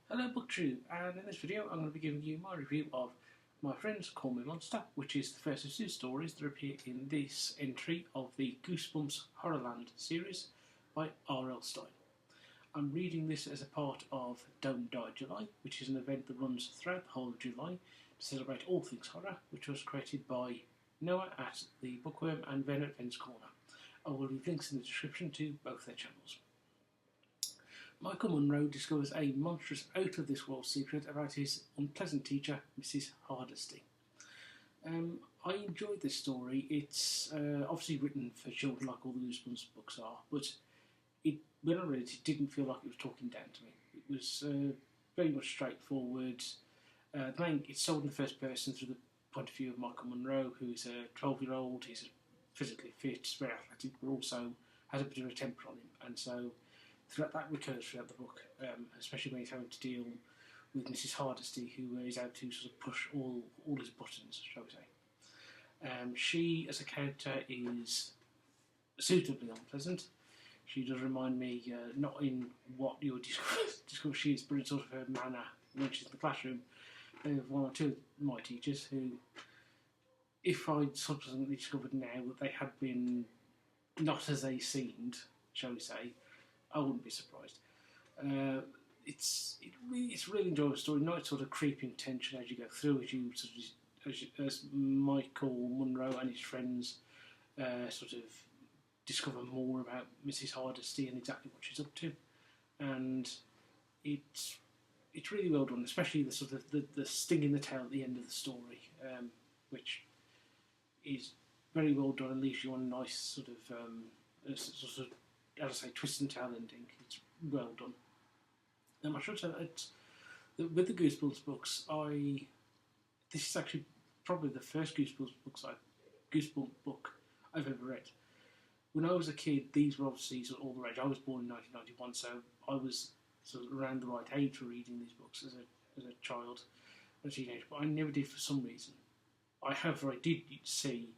Hello BookTube, and in this video I'm going to be giving you my review of My Friends Call Me Monster, which is the first of two stories that appear in this entry of the Goosebumps Horrorland series by R.L. Stine. I'm reading this as a part of Don't Die July, which is an event that runs throughout the whole of July to celebrate all things horror, which was created by Noah at the Bookworm and Ben at Ben's Corner. I will leave links in the description to both their channels. Michael Munro discovers a monstrous out-of-this-world secret about his unpleasant teacher, Mrs. Hardesty. I enjoyed this story. It's obviously written for children like all the Goosebumps books are, but when I read it, it didn't feel like it was talking down to me. It was very much straightforward. It's told in the first person through the point of view of Michael Munro, who is a 12-year-old. He's physically fit, very athletic, but also has a bit of a temper on him, and so that recurs throughout the book, especially when he's having to deal with Mrs. Hardesty, who is out to sort of push all his buttons, shall we say. She, as a character, is suitably unpleasant. She does remind me, not in what you would discover she is, but in sort of her manner when she's in the classroom, of one or two of my teachers who, if I'd subsequently discovered now that they had been not as they seemed, shall we say, I wouldn't be surprised. It's a really enjoyable story. Nice sort of creeping tension as you go through, as Michael Munro and his friends sort of discover more about Mrs. Hardesty and exactly what she's up to, and it's really well done, especially the sort of the sting in the tail at the end of the story, which is very well done and leaves you on a nice sort of as I say, twist and tail ending. It's well done. I should say that with the Goosebumps books, this is actually probably the first Goosebumps book I've ever read. When I was a kid, these were obviously sort of all the rage. I was born in 1991, so I was sort of around the right age for reading these books as a child, as a teenager. But I never did for some reason. I did see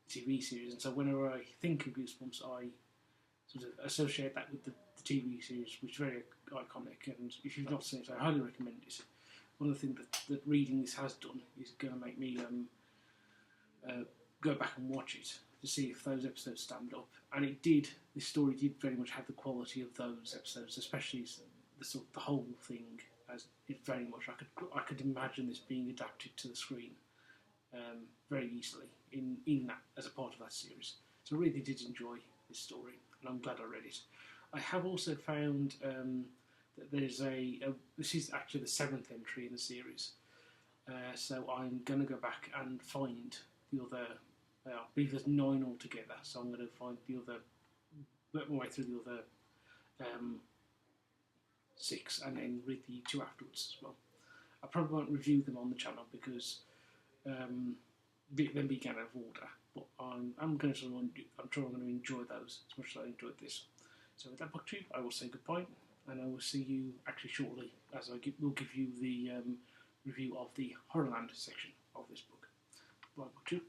the TV series, and so whenever I think of Goosebumps, I sort of associate that with the TV series, which is very iconic, and if you've not seen it, I highly recommend it. One of the things that reading this has done is going to make me go back and watch it to see if those episodes stand up, and it did. This story did very much have the quality of those episodes, especially the whole thing. As it very much, I could imagine this being adapted to the screen very easily in that as a part of that series. So I really did enjoy this story, and I'm glad I read it. I have also found that there's this is actually the 7th entry in the series, so I'm going to go back and find the other, I believe there's 9 altogether, so I'm going to find work my way through the other 6 and then read the 2 afterwards as well. I probably won't review them on the channel because them being out of order, but I'm sure I'm going to enjoy those as much as I enjoyed this. So with that BookTube, I will say goodbye, and I will see you actually shortly as will give you the review of the Horrorland section of this book. Bye BookTube.